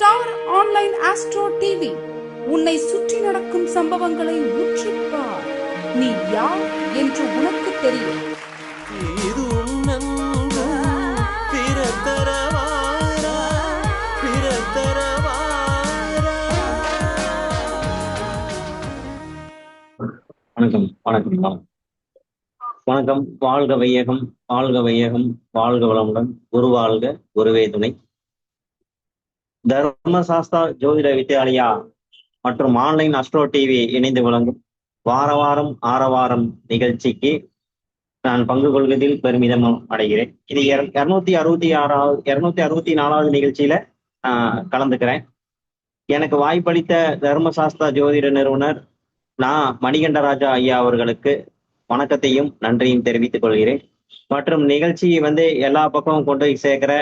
Star online astro TV உன்னை சுற்றி நடக்கும் சம்பவங்களை உற்றுப்பார். நீ யார் என்று உனக்கு தெரியும். வணக்கம் வணக்கம் வணக்கம். வாழ்க வையகம், வாழ்க வையகம், வாழ்க வளமுடன். குரு வாழ்க, குருவே துணை. தர்மசாஸ்தா ஜோதிட வித்யாலயா மற்றும் ஆன்லைன் அஸ்ட்ரோ டிவி இணைந்து வழங்கும் வார வாரம் ஆரவாரம் நிகழ்ச்சிக்கு நான் பங்கு கொள்வதில் பெருமிதம் அடைகிறேன். இது 264வது நிகழ்ச்சியில கலந்துக்கிறேன். எனக்கு வாய்ப்பளித்த தர்மசாஸ்தா ஜோதிட நிறுவனர் நான் மணிகண்டராஜா ஐயா அவர்களுக்கு வணக்கத்தையும் நன்றியும் தெரிவித்துக் கொள்கிறேன். மற்றும் நிகழ்ச்சியை எல்லா பக்கமும் கொண்டு சேர்க்கிற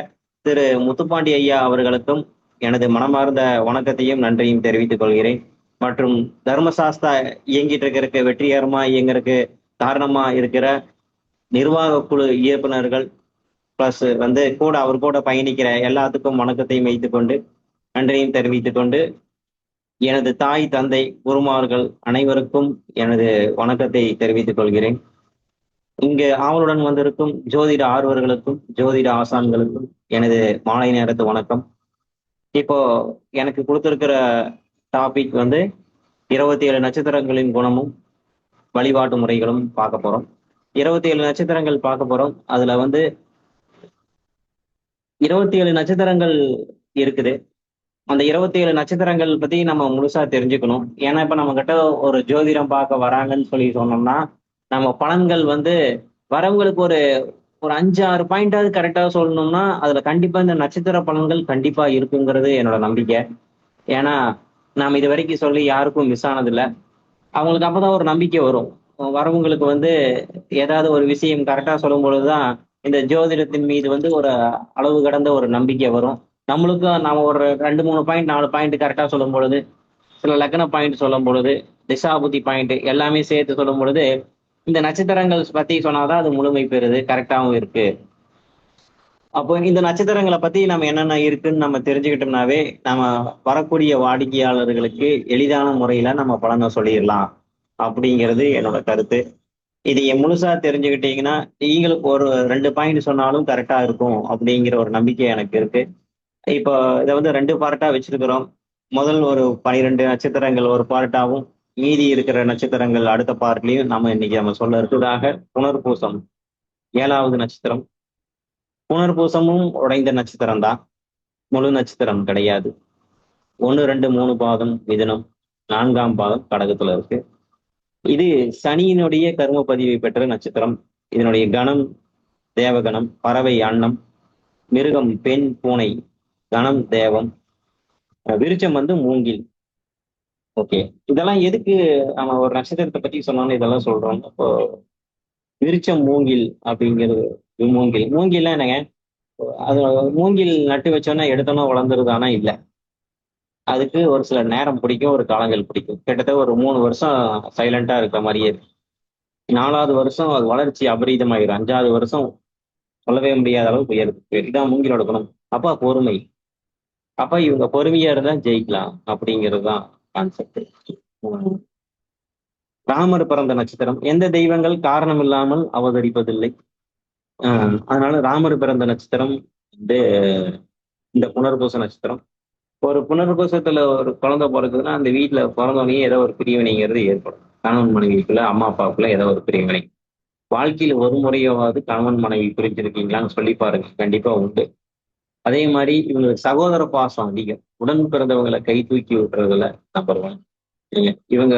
திரு முத்துப்பாண்டி ஐயா அவர்களுக்கும் எனது மனமார்ந்த வணக்கத்தையும் நன்றியும் தெரிவித்துக் கொள்கிறேன். மற்றும் தர்மசாஸ்தா இயங்கிட்டு இருக்கிறதுக்கு, வெற்றிகரமா இயங்குறதுக்கு காரணமா இருக்கிற நிர்வாக குழு இயக்குநர்கள் பிளஸ் கூட அவர் கூட பயணிக்கிற எல்லாத்துக்கும் வணக்கத்தையும் வைத்துக்கொண்டு நன்றியும் தெரிவித்துக் கொண்டு எனது தாய் தந்தை குருமார்கள் அனைவருக்கும் எனது வணக்கத்தை தெரிவித்துக் கொள்கிறேன். இங்கு ஆவலுடன் வந்திருக்கும் ஜோதிட ஆர்வர்களுக்கும் ஜோதிட ஆசான்களுக்கும் எனது மாலை நேரத்து வணக்கம். இப்போ எனக்கு கொடுத்திருக்கிற டாபிக் 27 நட்சத்திரங்களின் குணமும் வழிபாட்டு முறைகளும் பார்க்க போறோம். 27 நட்சத்திரங்கள் பார்க்க போறோம். அதுல 27 நட்சத்திரங்கள் இருக்குது. அந்த 27 நட்சத்திரங்கள் பத்தி நம்ம முழுசா தெரிஞ்சுக்கணும். ஏன்னா இப்ப நம்ம கிட்ட ஒரு ஜோதிடம் பார்க்க வராங்கன்னு சொல்லி சொன்னோம்னா நம்ம பலன்கள் வரவங்களுக்கு ஒரு 5-6 பாயிண்டாவது கரெக்டா சொல்லணும்னா அதுல கண்டிப்பா இந்த நட்சத்திர பலன்கள் கண்டிப்பா இருக்குங்கிறது என்னோட நம்பிக்கை. ஏன்னா நாம் இது வரைக்கும் சொல்லி யாருக்கும் மிஸ் ஆனதில்லை. அவங்களுக்கு அப்பதான் ஒரு நம்பிக்கை வரும். வரவங்களுக்கு ஏதாவது ஒரு விஷயம் கரெக்டா சொல்லும் பொழுதுதான் இந்த ஜோதிடத்தின் மீது ஒரு அளவு கடந்த ஒரு நம்பிக்கை வரும். நம்மளுக்கும் நாம ஒரு 2-3 பாயிண்ட் 4 பாயிண்ட் கரெக்டா சொல்லும் பொழுது, சில லக்ன பாயிண்ட் சொல்லும் பொழுது, திசாபுத்தி பாயிண்ட் எல்லாமே சேர்த்து சொல்லும் பொழுது இந்த நட்சத்திரங்கள் பத்தி சொன்னாதான் அது முழுமை பெறுது, கரெக்டாகவும் இருக்கு. அப்போ இந்த நட்சத்திரங்களை பத்தி நம்ம என்னென்ன இருக்குன்னு நம்ம தெரிஞ்சுக்கிட்டோம்னாவே நம்ம வரக்கூடிய வாடிக்கையாளர்களுக்கு எளிதான முறையில நம்ம பலனை சொல்லிடலாம் அப்படிங்கிறது என்னோட கருத்து. இது முழுசா தெரிஞ்சுக்கிட்டீங்கன்னா நீங்களுக்கு ஒரு 2 பாயிண்ட் சொன்னாலும் கரெக்டா இருக்கும் அப்படிங்கிற ஒரு நம்பிக்கை எனக்கு இருக்கு. இப்போ இதை 2 பார்ட்டா வச்சிருக்கிறோம். முதல் ஒரு 12 நட்சத்திரங்கள் ஒரு பார்ட்டாவும், மீதி இருக்கிற நட்சத்திரங்கள் அடுத்த பார்ட்லயும் நம்ம சொல்ல இருக்கிறதாக. புனர்பூசம் 7வது நட்சத்திரம். புனர்பூசமும் உடைந்த நட்சத்திரம் தான், முழு நட்சத்திரம் கிடையாது. 1, 2, 3 பாதம் மிதுனம், 4ஆம் பாதம் கடகத்துல இருக்கு. இது சனியினுடைய கர்ம பதிவை பெற்ற நட்சத்திரம். இதனுடைய கணம் தேவகணம், பறவை அன்னம், மிருகம் பெண் பூனை, கணம் தேவம், விருச்சம் மூங்கில். ஓகே, இதெல்லாம் எதுக்கு நம்ம ஒரு நட்சத்திரத்தை பத்தி சொன்னோம்னு இதெல்லாம் சொல்றோம். அப்போ விருச்சம் மூங்கில் அப்படிங்கிறது, மூங்கில்லாம் என்னங்க, அது மூங்கில் நட்டு வச்சோன்னா எடுத்தோன்னா வளர்ந்துருது. ஆனா இல்லை, அதுக்கு ஒரு சில நேரம் பிடிக்கும், ஒரு காலங்கள் பிடிக்கும். கிட்டத்தட்ட ஒரு 3 வருஷம் சைலண்டா இருக்கிற மாதிரியே இருக்கு. 4வது வருஷம் அது வளர்ச்சி அபரீதமாயிரும். 5வது வருஷம் சொல்லவே முடியாத அளவுக்கு உயருது. இதுதான் மூங்கிலோட குணம். அப்பா பொறுமை. அப்ப இவங்க பொறுமையா இருந்தா ஜெயிக்கலாம் அப்படிங்கிறது தான் கான்செப்ட். ராமர் பிறந்த நட்சத்திரம். எந்த தெய்வங்கள் காரணம் இல்லாமல் அவதரிப்பதில்லை. அதனால ராமர் பிறந்த நட்சத்திரம் இந்த புனர்பூச நட்சத்திரம். ஒரு புனர்பூசத்துல ஒரு குழந்தை பிறக்குதுன்னா அந்த வீட்டுல பிறந்தோடனே ஏதோ ஒரு பிரிவினைங்கிறது ஏற்படும். கணவன் மனைவிக்குள்ள, அம்மா அப்பாவுக்குள்ள ஏதோ ஒரு பிரிவினை. வாழ்க்கையில ஒரு முறையாவது கணவன் மனைவி பிரிஞ்சிருக்கீங்களான்னு சொல்லி பாருங்க, கண்டிப்பா உண்டு. அதே மாதிரி இவங்களுக்கு சகோதர பாசம் அதிகம். உடன் பிறந்தவங்களை கை தூக்கி விட்டுறதுல நம்பர் 1. இவங்க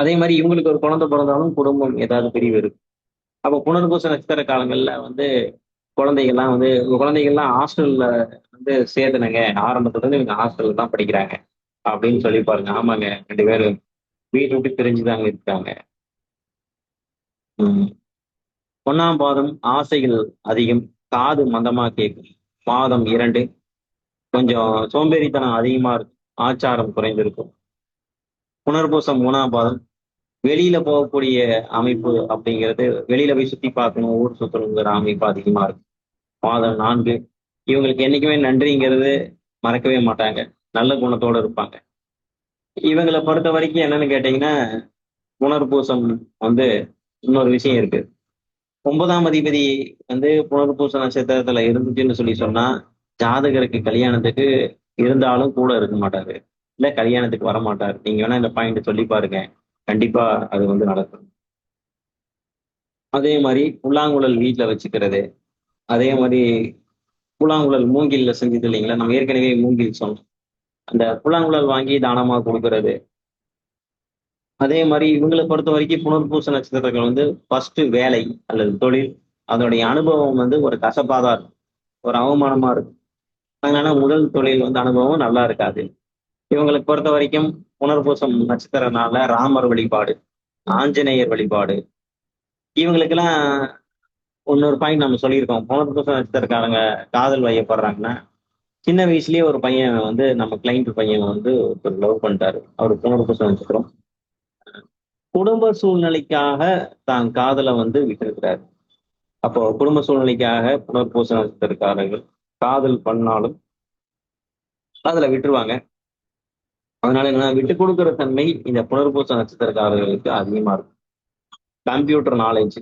அதே மாதிரி இவங்களுக்கு ஒரு குழந்தை பிறந்தாலும் குடும்பம் ஏதாவது பிரிவு இருக்கு. அப்போ புனர்பூச நட்சத்திர காலங்கள்ல குழந்தைகள்லாம் ஹாஸ்டல்ல சேர்த்துனுங்க. ஆரம்பத்துல இருந்து இவங்க ஹாஸ்டல்ல தான் படிக்கிறாங்க அப்படின்னு சொல்லி பாருங்க. ஆமாங்க, 2 பேரும் வீட்டு விட்டு பிரிஞ்சுதாங்க இருக்காங்க. 1ஆம் பாதம் ஆசைகள் அதிகம், காது மந்தமா கேட்கும். பாதம் 2 கொஞ்சம் சோம்பேறித்தனம் அதிகமா இருக்கும், ஆச்சாரம் குறைந்திருக்கும். புனர்பூசம் 3ஆம் பாதம் வெளியில போகக்கூடிய அமைப்பு அப்படிங்கிறது, வெளியில போய் சுத்தி பார்க்கணும், ஊர் சுத்தணுங்கிற அமைப்பு அதிகமா இருக்கும். பாதம் 4 இவங்களுக்கு என்னைக்குமே நன்றிங்கிறது மறக்கவே மாட்டாங்க. நல்ல குணத்தோட இருப்பாங்க. இவங்களை பொறுத்த வரைக்கும் என்னன்னு கேட்டீங்கன்னா, புனர்பூசம் வந்து இன்னொரு விஷயம் இருக்கு. 9ஆம் அதிபதி வந்து புனர்பூச நட்சத்திரத்துல இருந்துச்சுன்னு சொன்னா, ஜாதகருக்கு கல்யாணத்துக்கு இருந்தாலும் கூட இருக்க மாட்டாரு. இல்ல கல்யாணத்துக்கு வர மாட்டாரு. நீங்க வேணா இந்த பாயிண்ட் சொல்லி பாருங்க. கண்டிப்பா அது வந்து நடக்கும். அதே மாதிரி புல்லாங்குழல் வீட்டுல வச்சுக்கிறது. அதே மாதிரி புல்லாங்குழல் மூங்கில்ல செஞ்சது இல்லைங்களா? நம்ம ஏற்கனவே மூங்கில் சொன்னோம். அந்த புல்லாங்குழல் வாங்கி தானமா கொடுக்கறது. அதே மாதிரி இவங்களை பொறுத்த வரைக்கும் புனர்பூச நட்சத்திரங்கள் வந்து ஃபர்ஸ்ட் வேலை அல்லது தொழில், அதனுடைய அனுபவம் வந்து ஒரு கசப்பாதான் இருக்கும். ஒரு அவமானமா இருக்கும். அதனால முதல் தொழில் வந்து அனுபவம் நல்லா இருக்காது. இவங்களுக்கு பொறுத்த வரைக்கும் புனர்பூசம் நட்சத்திரனால ராமர் வழிபாடு, ஆஞ்சநேயர் வழிபாடு, இவங்களுக்கெல்லாம் இன்னொரு பாயிண்ட் நம்ம சொல்லியிருக்கோம். புனர்பூச நட்சத்திரக்காரங்க காதல் வயப்படுறாங்கன்னா, சின்ன வயசுலயே ஒரு பையன் வந்து நம்ம கிளைண்ட் பையன் வந்து ஒருத்தர் லவ் பண்ணிட்டாரு. அவர் புனர்பூச நட்சத்திரம். குடும்ப சூழ்நிலைக்காக தான் காதலை வந்து விட்டிருக்கிறார். அப்போ குடும்ப சூழ்நிலைக்காக புனர்பூச நட்சத்திரக்காரர்கள் காதல் பண்ணாலும் அதுல விட்டுருவாங்க. அதனால என்ன விட்டு கொடுக்கிற தன்மை இந்த புனர்பூச நட்சத்திரக்காரர்களுக்கு அதிகமா இருக்கும். கம்ப்யூட்டர் நாலேஜ்,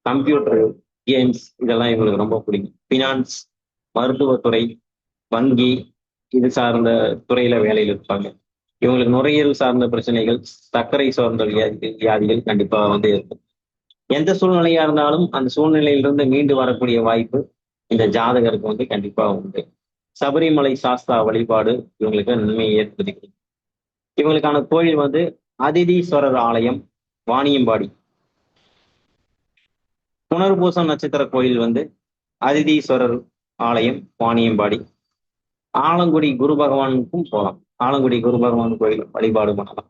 கம்ப்யூட்டர் கேம்ஸ் இதெல்லாம் இவங்களுக்கு ரொம்ப பிடிக்கும். பினான்ஸ், மருத்துவத்துறை, வங்கி இது சார்ந்த துறையில வேலையில் இருப்பாங்க. இவங்களுக்கு நுரையீரல் சார்ந்த பிரச்சனைகள், சர்க்கரை சார்ந்த வியாதிகள் கண்டிப்பா வந்து இருக்கும். எந்த சூழ்நிலையா இருந்தாலும் அந்த சூழ்நிலையிலிருந்து மீண்டு வரக்கூடிய வாய்ப்பு இந்த ஜாதகருக்கு வந்து கண்டிப்பா உண்டு. சபரிமலை சாஸ்தா வழிபாடு இவங்களுக்கு நன்மையை ஏற்படுத்தி. இவங்களுக்கான கோயில் வந்து அதிதீஸ்வரர் ஆலயம், வாணியம்பாடி. புனர்பூசம் நட்சத்திர கோயில் வந்து அதிதீஸ்வரர் ஆலயம், வாணியம்பாடி. ஆலங்குடி குரு பகவானுக்கும் போகலாம். ஆலங்குடி குரு பகவான் கோயில் வழிபாடு பண்ணலாம்.